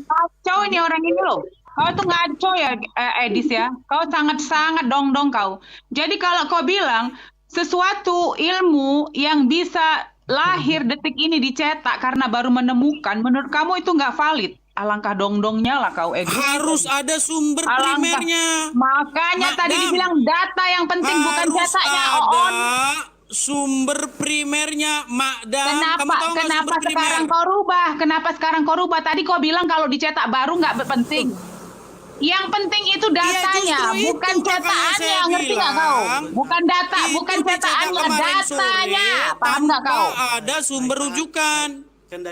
Kacau ini orang ini loh. Kau tuh ngaco ya Edis ya. Kau sangat-sangat dong-dong kau. Jadi kalau kau bilang sesuatu ilmu yang bisa lahir detik ini dicetak karena baru menemukan, menurut kamu itu nggak valid. Alangkah dong-dongnya lah kau Edis. Harus ada sumber Alangkah. primernya. Makanya tadi Madam, dibilang data yang penting bukan harus cetaknya. ada Oon. sumber primernya, Makdam. Kamu tahu nggak Kenapa sumber primer? sekarang kau rubah? Kenapa sekarang kau rubah? Tadi kau bilang kalau dicetak baru nggak penting. Yang penting itu datanya, justru itu bukan makanya cetakannya. saya Ngerti nggak kau? bilang, Bukan data, Itu bukan dicetak cetakannya, kemarin sore datanya. Paham nggak tanpa kau? ada sumber rujukan.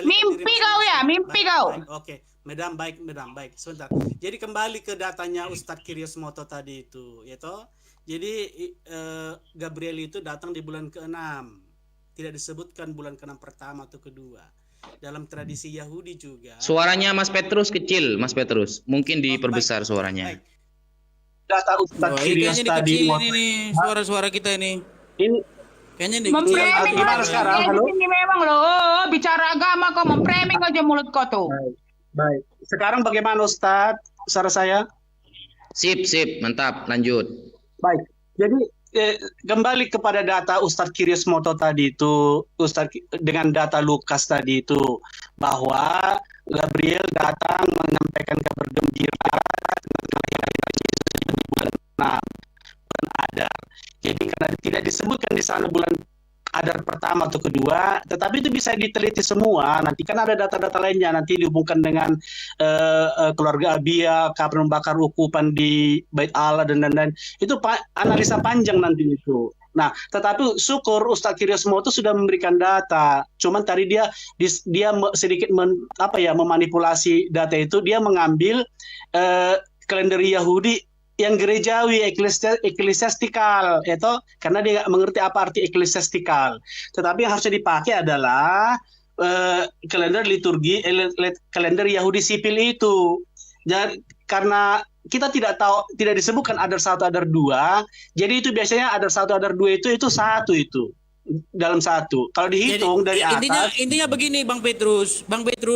Mimpi kau ya, mimpi kau. Oke. Medam baik. Sebentar. Jadi kembali ke datanya Ustadz Kiryosmoto tadi itu, ya toh. Jadi Gabriel itu datang di bulan ke-6. Tidak disebutkan bulan ke-6 pertama atau kedua. Dalam tradisi Yahudi juga. Suaranya Mas Petrus kecil, Mas Petrus. Mungkin diperbesar suaranya. Baik. Data Ustadz Kiryos Kayaknya tadi. dikecilin ini suara-suara kita ini. Ini Kayaknya Memframing Gimana lagi sekarang? dia di Halo? sini memang loh. Bicara agama kok memframing aja mulut kau tuh. baik. Sekarang bagaimana Ustadz? Suara saya? Sip, mantap. Lanjut. Baik. Jadi kembali kepada data Ustadz Kiryosmoto tadi itu, dengan data Lukas tadi itu, bahwa Gabriel datang menyampaikan kabar gembira dengan kelahiran Yesus di bulan 6, bulan Adar. Jadi karena tidak disebutkan di sana bulan Adar pertama atau kedua, tetapi itu bisa diteliti semua. Nanti kan ada data-data lainnya, nanti dihubungkan dengan keluarga Abia, kapan membakar ukupan di Bait Allah dan lain-lain. Itu analisa panjang nanti itu. Nah, tetapi syukur Ustadz Kiryosmoto sudah memberikan data. Cuman tadi dia sedikit memanipulasi data itu. Dia mengambil kalender Yahudi yang gerejawi, eklesiastikal, itu karena dia nggak mengerti apa arti eklesiastikal. Tetapi yang harusnya dipakai adalah kalender liturgi, kalender Yahudi sipil itu. Dan karena kita tidak tahu, tidak disebutkan Adar 1, Adar 2, jadi itu biasanya Adar 1, Adar 2 itu satu itu. Dalam satu. Kalau dihitung Jadi, dari atas. intinya begini Bang Petrus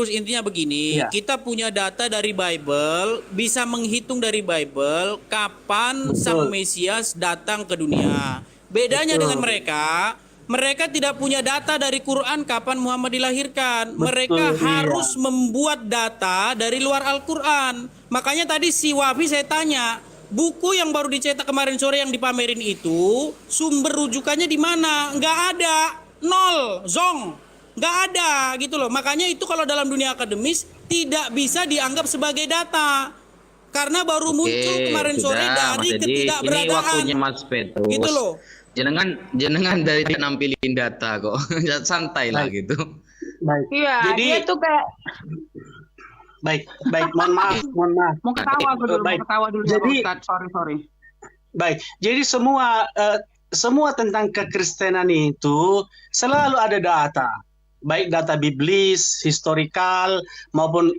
intinya begini. Iya. Kita punya data dari Bible, bisa menghitung dari Bible kapan Sang Mesias datang ke dunia. Bedanya dengan mereka tidak punya data dari Quran kapan Muhammad dilahirkan. Mereka harus membuat data dari luar Al-Quran. Makanya tadi si Wafi saya tanya, buku yang baru dicetak kemarin sore yang dipamerin itu sumber rujukannya di mana? Nggak ada, nol, zong, nggak ada gitu loh. Makanya itu kalau dalam dunia akademis tidak bisa dianggap sebagai data karena baru muncul kemarin sore dari ketidakberadaan. Ini waktunya Mas Petrus. Gitu loh. Jenengan dari nampilin data kok, santai lah gitu. Baik. Iya, Jadi dia tuh kayak baik. Mohon maaf. mau ketawa dulu, Baik. mau ketawa dulu. Jadi- Ustadz. Sorry. Baik, jadi semua tentang kekristenan itu selalu ada data, baik data biblis, historikal, maupun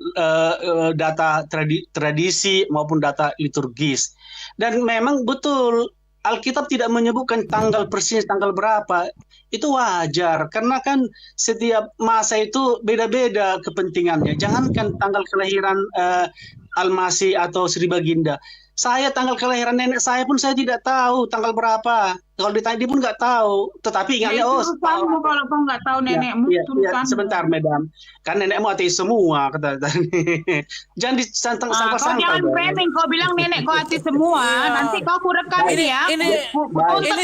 data tradisi, maupun data liturgis. Dan memang betul Alkitab tidak menyebutkan tanggal persis tanggal berapa. Itu wajar karena kan setiap masa itu beda-beda kepentingannya. Jangankan tanggal kelahiran Al-Masih atau Sri Baginda. Saya tanggal kelahiran nenek saya pun saya tidak tahu tanggal berapa. Kalau ditanya dia pun nggak tahu. Tetapi ingatnya Kamu kalau kau nggak tahu nenekmu, Iya, urusanmu. sebentar, Madam. Kan nenekmu ateis semua kata tadi. Jangan disantang Kau jangan framing, kau bilang nenek kau hati semua. Nanti kau rekam ini ya. Ini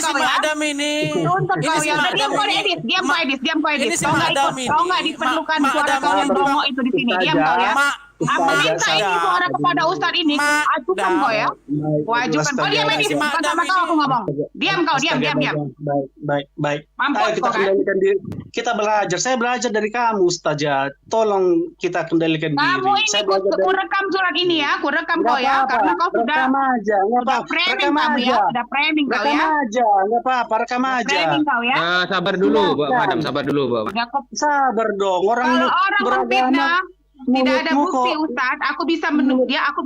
si Madam ini. Untuk Ini kau si ya. Udah, Madam diam kau ini. edit, diam kau edit. Ini si Kau nggak Madam ikut, ini. kau nggak diperlukan suara Madam kau yang ini. bongok itu di sini. Diam kau ya. Aku minta ini suara kepada Ustadz ini. Ajukan kau ya. Kau ajukan. Kau diam edit. Bukan sama kau aku ngomong. Diam kau, diam. Baik. Mampus Ayo kita kau kan. kendalikan diri. Kita belajar. Saya belajar dari kamu, Ustazah. Tolong kita kendalikan diri. Kamu ini Saya belajar ku rekam surat ini ya. Ku rekam kau ya. Karena kau sudah rekam aja, nggak sudah apa-apa. framing Rekam kamu aja. ya. Sudah framing kau Rekam ya. aja, nggak apa-apa. Rekam aja. Framing kau ya. Sabar dulu, Mbak Madam, sabar dulu, Mbak. Udah kau. Sabar dong. Orang Kalau orang beragama. memfitnah tidak ada mulutmu bukti kok. Ustadz, aku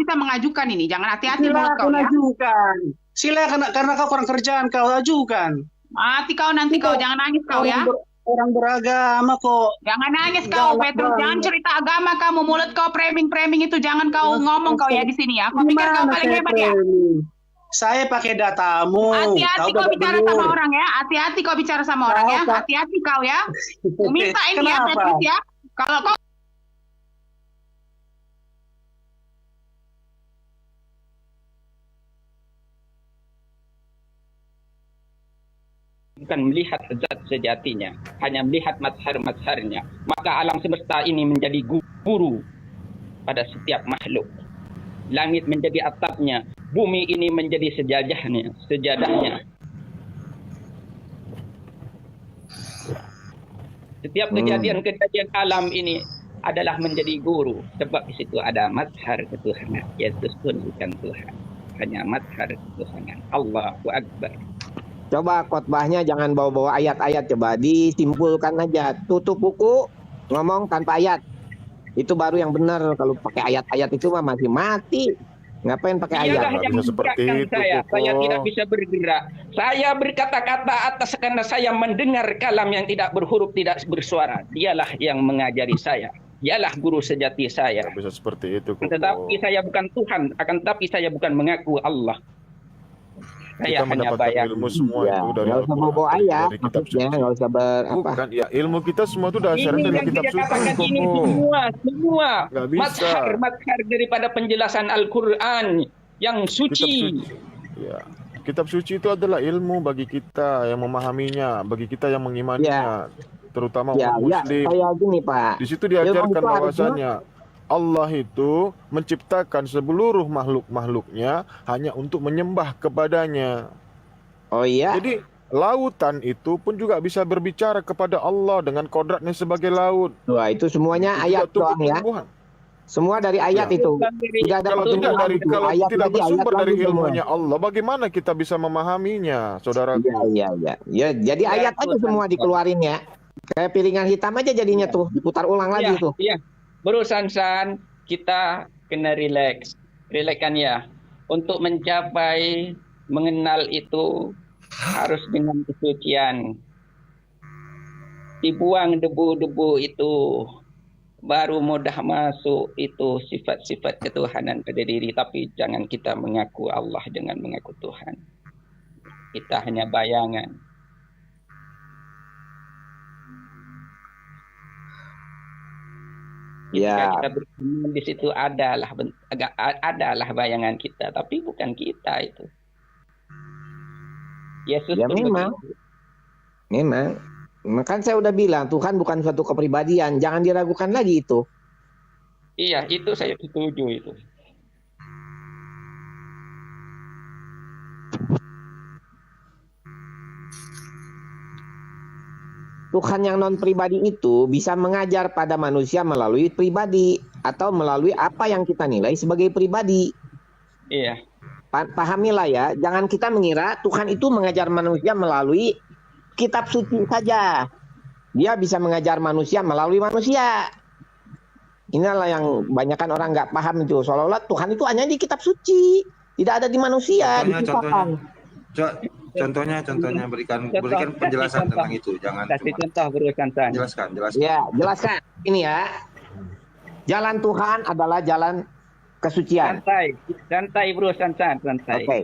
bisa mengajukan ini. Jangan hati-hati mulut kau Silakan ya. ajukan. Silakan karena kau kurang kerjaan kau ajukan. Hati kau nanti kau jangan nangis kau ya. Orang beragama kok. Jangan nangis kau, Galak Petrus. banget. Jangan cerita agama kamu. Mulut kau framing itu jangan kau ngomong kau ya di sini ya. Kau pikir kau Gimana paling saya hebat ya. framing? Saya pakai datamu. Hati-hati kau bicara sama orang ya. Hati-hati kau bicara sama orang ya. Apa? Hati-hati kau ya. Ku minta ini ya, Kenapa? Petrus ya. Kalau kau bukan melihat zat sejatinya, hanya melihat mazhar-mazharnya, maka alam semesta ini menjadi guru pada setiap makhluk. Langit menjadi atapnya, bumi ini menjadi sejadahnya. Setiap kejadian-kejadian alam ini adalah menjadi guru. Sebab di situ ada mazhar ketuhanan. Yesus pun bukan Tuhan. Hanya mazhar ketuhanan. Allahu Akbar. Coba khotbahnya jangan bawa-bawa ayat-ayat, coba disimpulkan aja. Tutup buku, ngomong tanpa ayat. Itu baru yang benar. Kalau pakai ayat-ayat itu mah masih mati. Ngapain pakai ayat? Dialah yang menggerakkan saya. Saya tidak bisa bergerak. Saya berkata-kata atas karena saya mendengar kalam yang tidak berhuruf, tidak bersuara. Dialah yang mengajari saya. Dialah guru sejati saya. Tidak bisa seperti itu. Tetapi saya bukan Tuhan. Akan tetapi saya bukan mengaku Allah. Saya kita hanya mendapatkan bayang. ilmu semua Ya, itu dari nggak usah bawa ayat, dari kitab maksudnya suci. nggak usah Bukan, ya ilmu kita semua itu dasarnya Ini dari yang kitab dia suci. katakan ini semua Nggak bisa. mazhar daripada penjelasan Al-Quran yang Kitab suci. Ya. Kitab suci itu adalah ilmu bagi kita yang memahaminya, bagi kita yang mengimaninya, terutama Ya, umat muslim. kayak gini Pak. Di situ diajarkan Ilmu itu bahwasannya Allah itu menciptakan seluruh makhluk-makhluknya hanya untuk menyembah kepadanya. Oh iya, Jadi lautan itu pun juga bisa berbicara kepada Allah dengan kodratnya sebagai laut. wah itu semuanya Itu ayat juga doang ya. tumbuh-tumbuhan. Semua dari ayat itu. Tidak ada Kalau tidak pertumbuhan dari itu. kalau Ayat tidak lagi, bersumber ayat dari lagi semua. ilmunya Allah, bagaimana kita bisa memahaminya, saudara? Iya. Ya, jadi Ya, ayat aja Tuhan. semua dikeluarin ya. Kayak piringan hitam aja jadinya tuh, diputar ulang lagi tuh. Iya. Berusan-san kita kena relax. Relaxkan ya. Untuk mencapai mengenal itu harus dengan kesucian. Dibuang debu-debu itu baru mudah masuk itu sifat-sifat ketuhanan pada diri. Tapi jangan kita mengaku Allah dengan mengaku Tuhan. Kita hanya bayangan. Ya, Kita berkenan di situ adalah bayangan kita, tapi bukan kita itu. Yesus ya pun memang. begitu. Memang. Kan saya udah bilang, Tuhan bukan suatu kepribadian. Jangan diragukan lagi itu. Iya, itu saya setuju itu. Tuhan yang non-pribadi itu bisa mengajar pada manusia melalui pribadi. Atau melalui apa yang kita nilai sebagai pribadi. Iya. Pahamilah ya, jangan kita mengira Tuhan itu mengajar manusia melalui kitab suci saja. Dia bisa mengajar manusia melalui manusia. Inilah yang banyakkan orang nggak paham itu. Seolah-olah Tuhan itu hanya di kitab suci, tidak ada di manusia. Contohnya berikan penjelasan tentang itu. Jangan Kasih cuma contoh berusan-san. jelaskan. Ya, jelaskan. Ini ya. Jalan Tuhan adalah jalan kesucian. Santai berusan-san, santai. Oke.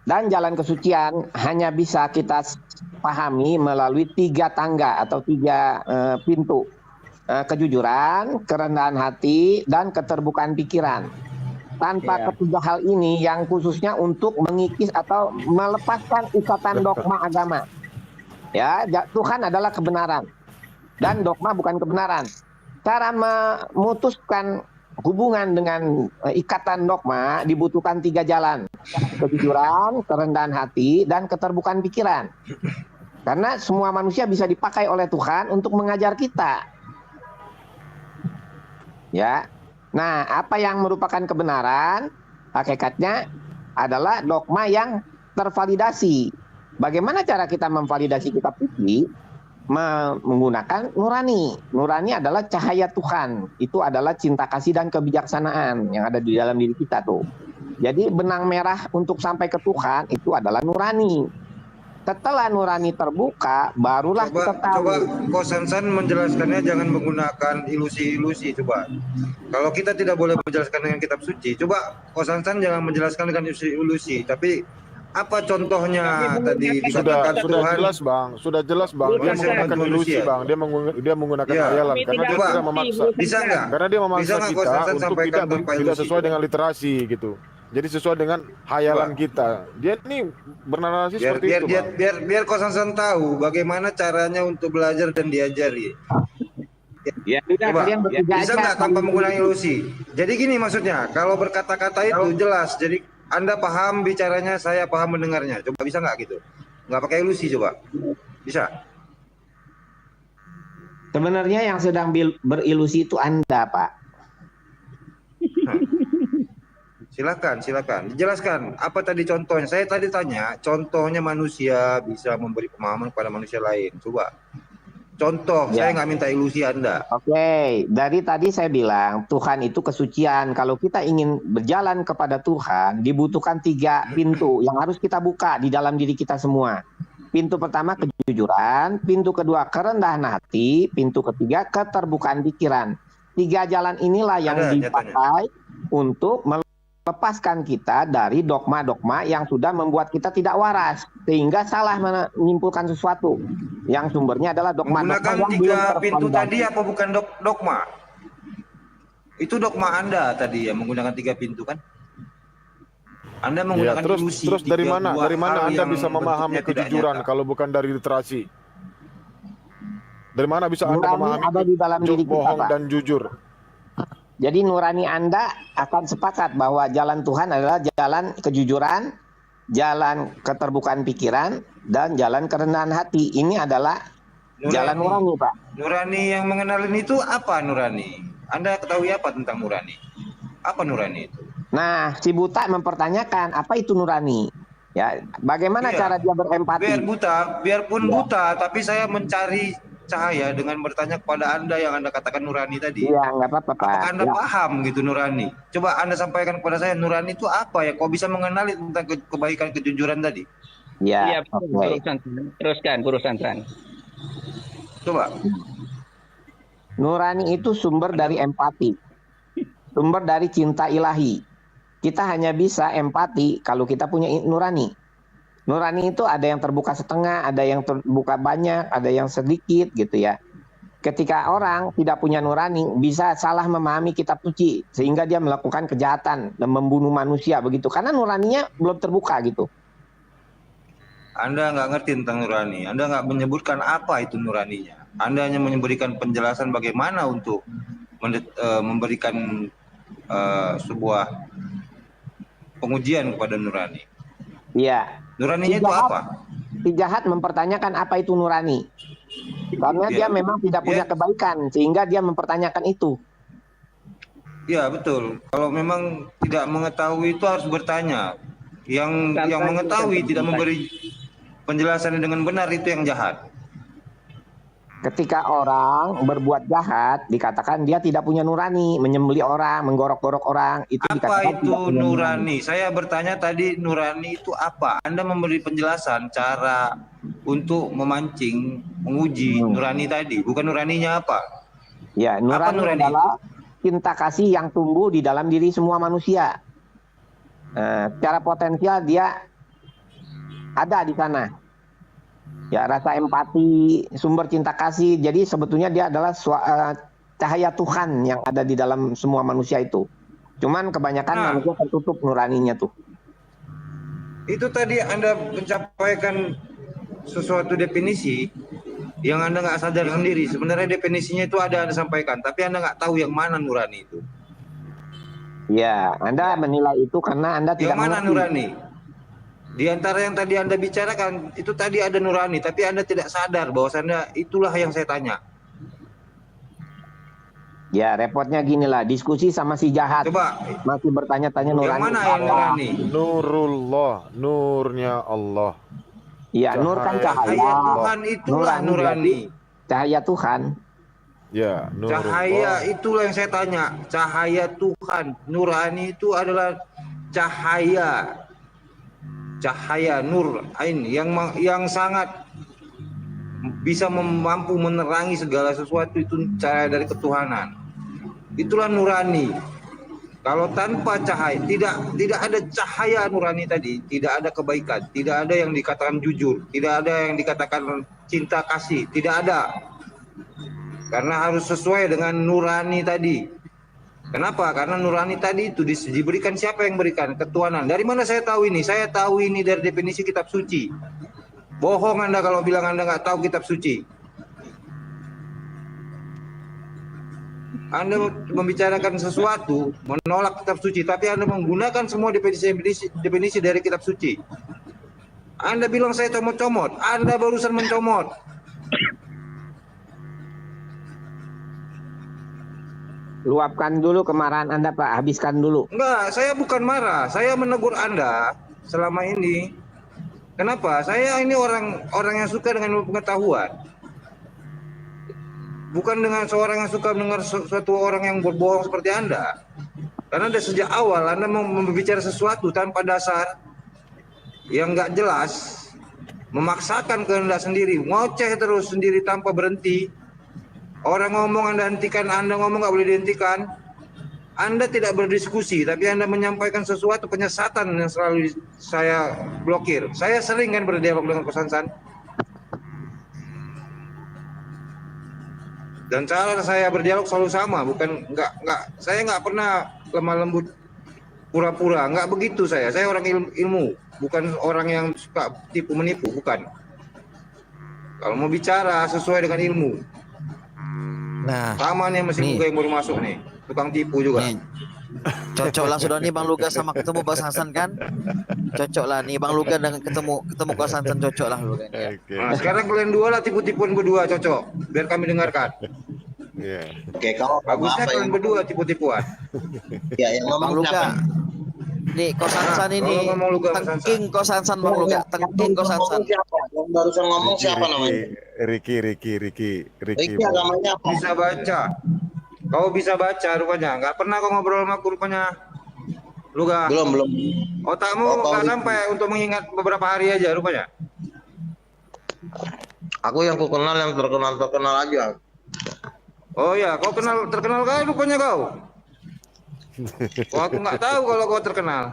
Dan jalan kesucian hanya bisa kita pahami melalui 3 tangga atau 3 pintu. Kejujuran, kerendahan hati, dan keterbukaan pikiran. Tanpa ketiga hal ini yang khususnya untuk mengikis atau melepaskan ikatan dogma agama. Ya, Tuhan adalah kebenaran. Dan dogma bukan kebenaran. Cara memutuskan hubungan dengan ikatan dogma dibutuhkan 3 jalan. Kejujuran, kerendahan hati, dan keterbukaan pikiran. Karena semua manusia bisa dipakai oleh Tuhan untuk mengajar kita. Ya. Nah, apa yang merupakan kebenaran? Hakikatnya adalah dogma yang tervalidasi. Bagaimana cara kita memvalidasi kitab suci? Menggunakan nurani. Nurani adalah cahaya Tuhan. Itu adalah cinta kasih dan kebijaksanaan yang ada di dalam diri kita tuh. Jadi benang merah untuk sampai ke Tuhan itu adalah nurani. Setelah nurani terbuka, barulah kita tahu. Coba Kosansan menjelaskannya jangan menggunakan ilusi-ilusi. Coba. Kalau kita tidak boleh menjelaskan dengan kitab suci, coba Kosansan jangan menjelaskan dengan ilusi-ilusi. Tapi apa contohnya tadi dikatakan Sudah Tuhan? jelas bang. Dia menggunakan ilusi bang. Dia menggunakan hayalan karena dia tidak memaksa. Bisa nggak? Karena dia memaksa Bisa nggak kita Kosansan untuk sampaikan tidak tanpa tidak ilusi? sesuai dengan literasi gitu. Jadi sesuai dengan hayalan kita. Dia ini bernarasi seperti itu bang. Biar Kosansan tahu bagaimana caranya untuk belajar dan diajari. Ya, sudah, Coba, kalian bertiga bisa aja. nggak tanpa menggunakan ilusi? Jadi gini maksudnya, kalau berkata-kata itu jelas. Jadi Anda paham bicaranya, saya paham mendengarnya. Coba bisa nggak gitu? Nggak pakai ilusi coba. Bisa? Sebenarnya yang sedang berilusi itu Anda, Pak. Silakan. Jelaskan apa tadi contohnya. Saya tadi tanya, contohnya manusia bisa memberi pemahaman kepada manusia lain. Coba. Contoh, saya nggak minta ilusi Anda. Oke, dari tadi saya bilang Tuhan itu kesucian. Kalau kita ingin berjalan kepada Tuhan, dibutuhkan 3 pintu yang harus kita buka di dalam diri kita semua. Pintu pertama kejujuran, pintu kedua kerendahan hati, pintu ketiga keterbukaan pikiran. 3 jalan inilah yang dipakai untuk melepaskan kita dari dogma-dogma yang sudah membuat kita tidak waras, sehingga salah menyimpulkan sesuatu yang sumbernya adalah dogma-dogma menggunakan 3 pintu tadi apa bukan dogma? Itu dogma Anda tadi ya, menggunakan 3 pintu kan? Anda menggunakan ilusi. Terus dari mana Anda bisa memahami kejujuran kalau bukan dari literasi? Dari mana bisa Anda memahami ada di dalam diri kita, bohong Pak. dan jujur? Jadi nurani Anda akan sepakat bahwa jalan Tuhan adalah jalan kejujuran, jalan keterbukaan pikiran, dan jalan kerendahan hati. Ini adalah jalan nurani, Pak. Nurani yang mengenalin itu apa nurani? Anda ketahui apa tentang nurani? Apa nurani itu? Nah, si buta mempertanyakan apa itu nurani. Ya, bagaimana cara dia berempati? Biarpun buta, tapi saya mencari cahaya dengan bertanya kepada Anda yang Anda katakan nurani tadi. Iya, nggak apa-apa, Pak. Apakah Anda paham gitu nurani? Coba Anda sampaikan kepada saya nurani itu apa ya? Kok bisa mengenali tentang kebaikan kejujuran tadi? Iya, Teruskan, Guru Santran. Coba. Nurani itu sumber dari empati. Sumber dari cinta ilahi. Kita hanya bisa empati kalau kita punya nurani. Nurani itu ada yang terbuka setengah, ada yang terbuka banyak, ada yang sedikit gitu ya. Ketika orang tidak punya nurani, bisa salah memahami kitab suci sehingga dia melakukan kejahatan dan membunuh manusia begitu. Karena nuraninya belum terbuka gitu. Anda nggak ngerti tentang nurani. Anda nggak menyebutkan apa itu nuraninya. Anda hanya memberikan penjelasan bagaimana untuk memberikan sebuah pengujian kepada nurani. Iya. Nuraninya itu apa? Si jahat mempertanyakan apa itu nurani. Karena dia memang tidak punya kebaikan sehingga dia mempertanyakan itu. Iya, betul. Kalau memang tidak mengetahui itu harus bertanya. Yang mengetahui tidak memberi penjelasan dengan benar itu yang jahat. Ketika orang berbuat jahat, dikatakan dia tidak punya nurani, menyembelih orang, menggorok-gorok orang, itu apa itu nurani? Saya bertanya tadi nurani itu apa? Anda memberi penjelasan cara untuk memancing, menguji nurani tadi. Bukan nuraninya apa? Ya, nurani adalah cinta kasih yang tumbuh di dalam diri semua manusia. Secara potensial dia ada di sana. Ya, rasa empati, sumber cinta kasih. Jadi sebetulnya dia adalah cahaya Tuhan yang ada di dalam semua manusia itu. Cuman kebanyakan manusia tertutup nuraninya tuh. Itu tadi Anda mencapaikan sesuatu definisi yang Anda nggak sadar sendiri. Sebenarnya definisinya itu ada Anda sampaikan, tapi Anda nggak tahu yang mana nurani itu. Ya, Anda menilai itu karena Anda tidak yang mana mengerti. Nurani? Di antara yang tadi Anda bicarakan, itu tadi ada nurani, tapi Anda tidak sadar bahwasannya itulah yang saya tanya. Ya, repotnya gini lah, diskusi sama si jahat. Coba. Masih bertanya-tanya nurani. Yang mana yang nurani? Nurullah, nurnya Allah. Iya, nur kan cahaya. Tuhan itulah nurani. Cahaya Tuhan. Ya, nurullah. Cahaya itulah yang saya tanya. Cahaya Tuhan. Nurani itu adalah cahaya. Cahaya nur ain yang sangat bisa mampu menerangi segala sesuatu, itu cahaya dari ketuhanan. Itulah nurani. Kalau tanpa cahaya, tidak ada cahaya nurani tadi, tidak ada kebaikan, tidak ada yang dikatakan jujur, tidak ada yang dikatakan cinta kasih, tidak ada. Karena harus sesuai dengan nurani tadi. Kenapa? Karena nurani tadi itu diberikan siapa yang berikan? Ketuhanan. Dari mana saya tahu ini? Saya tahu ini dari definisi kitab suci. Bohong Anda kalau bilang Anda nggak tahu kitab suci. Anda membicarakan sesuatu, menolak kitab suci, tapi Anda menggunakan semua definisi dari kitab suci. Anda bilang saya comot-comot, Anda barusan mencomot. luapkan dulu kemarahan Anda, Pak. Habiskan dulu. Enggak, saya bukan marah. Saya menegur Anda selama ini. Kenapa? Saya ini orang yang suka dengan ilmu pengetahuan. Bukan dengan seorang yang suka mendengar suatu orang yang berbohong seperti Anda. Karena dari sejak awal Anda mau berbicara sesuatu tanpa dasar yang nggak jelas, memaksakan kehendak sendiri, ngoceh terus sendiri tanpa berhenti. Orang ngomong Anda hentikan, Anda ngomong nggak boleh dihentikan. Anda tidak berdiskusi, tapi Anda menyampaikan sesuatu penyesatan yang selalu saya blokir. Saya sering kan berdialog dengan Ko Sansan. Dan cara saya berdialog selalu sama, saya nggak pernah lemah lembut pura-pura, nggak begitu saya. Saya orang ilmu, bukan orang yang suka tipu menipu, bukan. Kalau mau bicara sesuai dengan ilmu. Nah, sama nih mesin buka yang baru masuk nih, tukang tipu juga. Nih, cocok lah sudah nih Bang Luga sama ketemu Ko Sansan kan? Cocok lah nih Bang Luga dengan ketemu Ko Sansan, cocok lah Luga. Ya. Nah, sekarang kalian dua lah tipu-tipuan berdua, cocok. Biar kami dengarkan. Oke, kalau bagusnya kalian berdua tipu-tipuan. Ya, yang Bang Luga. Nih Ko Sansan ini tengking Ko Sansan Bang Luga, tengking Ko Sansan. Yang barusan ngomong siapa namanya? Ricky. Agamanya apa? Bisa baca. Kau bisa baca rupanya. Nggak pernah kau ngobrol sama aku rupanya. Luga. Belum. Otakmu nggak sampai untuk mengingat beberapa hari aja rupanya. Aku yang kenal yang terkenal aja. Oh ya, kau terkenal kan rupanya kau. Oh, aku nggak tahu kalau kau terkenal.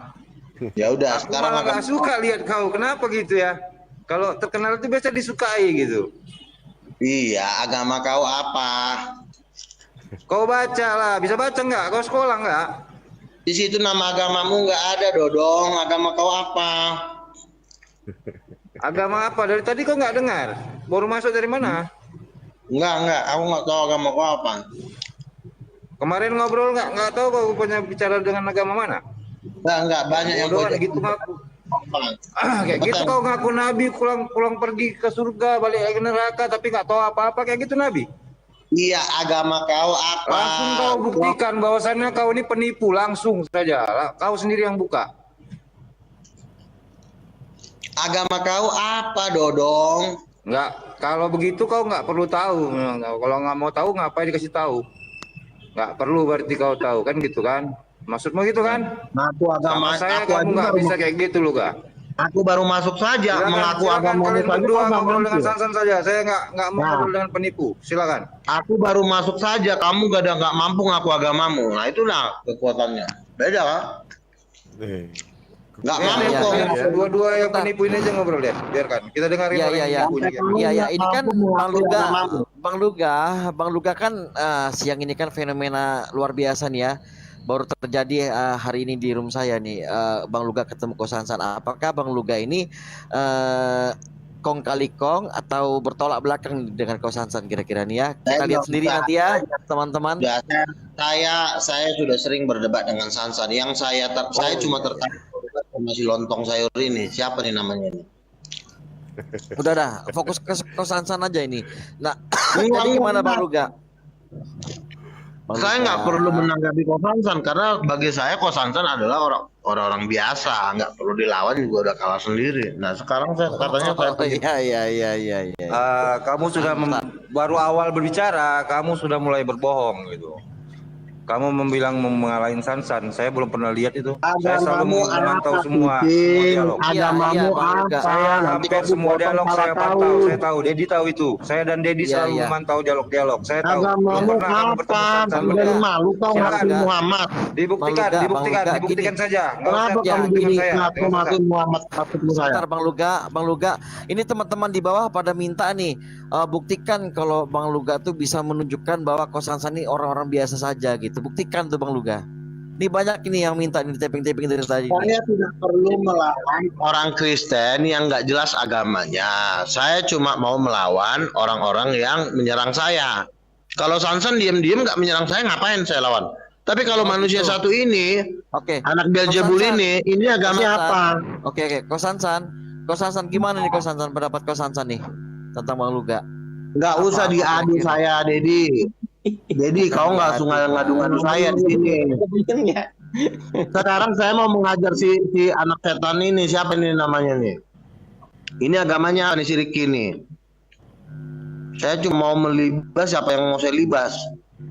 Ya udah, aku sekarang malah nggak suka lihat kau. Kenapa gitu ya? Kalau terkenal itu biasa disukai gitu. Iya, agama kau apa? Kau baca lah, bisa baca nggak? Kau sekolah nggak? Di situ nama agamamu nggak ada, Dodong. Agama kau apa? Agama apa? Dari tadi kau nggak dengar? Baru masuk dari mana? Enggak. Aku nggak tahu agama kau apa. Kemarin ngobrol nggak tahu kau punya bicara dengan agama mana? Enggak banyak yang kau gitu ngaku. Kayak gitu kau ngaku nabi, pulang pergi ke surga, balik lagi neraka, tapi nggak tahu apa-apa kayak gitu nabi. Iya, agama kau apa? Langsung kau buktikan bahwasannya kau ini penipu, langsung saja. Kau sendiri yang buka. Agama kau apa, Dodong? Enggak, kalau begitu kau nggak perlu tahu. Kalau nggak mau tahu, ngapain dikasih tahu? Nggak perlu berarti kau tahu, kan gitu kan? Maksudmu gitu kan? Aku agama saya kamu nggak bisa kayak gitu loh, Kak. Aku baru masuk saja mengaku agama kalian berdua ngobrol dengan Sansan saja. Saya nggak mau ngobrol dengan penipu. Silakan. Aku baru masuk saja. Kamu nggak mampu ngaku agamamu. Nah itulah kekuatannya. Beda kan? Nggak mampu kok. Dua-dua yang penipu ini aja ngobrol deh. Biarkan. Kita dengarin orang yang penipu. Iya. Ini kan Bang Luga kan siang ini kan fenomena luar biasa nih ya. Baru terjadi hari ini di room saya nih, Bang Luga ketemu Ko Sansan. Apakah Bang Luga ini kong kali kong atau bertolak belakang dengan Ko Sansan kira-kira nih ya? Kita lihat sendiri nanti ya, teman-teman. Saya sudah sering berdebat dengan Sansan. Yang saya cuma tertarik sama si lontong sayur ini. Siapa nih namanya ini? Udah dah, fokus ke Ko Sansan aja ini. Nah, jadi gimana Bang Luga? Saya nggak perlu menanggapi Ko Sansan karena bagi saya Ko Sansan adalah orang-orang biasa, nggak perlu dilawan juga udah kalah sendiri. Nah sekarang katanya iya. Kamu sudah baru awal berbicara, kamu sudah mulai berbohong gitu. Kamu membilang mengalahin Sansan, saya belum pernah lihat itu. Saya selalu memantau semua dialog. Agamamu apa? Saya hampir semua dialog saya pantau, saya tahu. Dedi tahu itu. Saya dan Dedi selalu memantau dialog-dialog. Saya tahu. Agamamu apa? Kamu dari malu kau ngaku Muhammad. Dibuktikan saja. Kenapa kamu ngaku Muhammad ketemu saya? Sebentar Bang Luga. Ini teman-teman di bawah pada minta nih, buktikan kalau Bang Luga tuh bisa menunjukkan bahwa Ko Sansan ini orang-orang biasa saja gitu. Buktikan tuh Bang Luga. Ini banyak ini yang minta ini taping dari tadi. Saya tidak perlu melawan orang Kristen yang nggak jelas agamanya. Saya cuma mau melawan orang-orang yang menyerang saya. Kalau Sansan diam-diam nggak menyerang saya, ngapain saya lawan? Tapi kalau manusia satu ini, anak Beelzebul ini agamanya apa? Oke. Ko Sansan gimana nih Ko Sansan? Pendapat Ko Sansan nih tentang Bang Luga? Nggak usah diadu saya, Dedi. Jadi kau nggak langsung ngadu-ngadu saya di sini. Sekarang saya mau mengajar si anak setan ini, siapa ini namanya nih? Ini agamanya apa nih, si Riki nih? Saya cuma mau melibas siapa yang mau saya libas.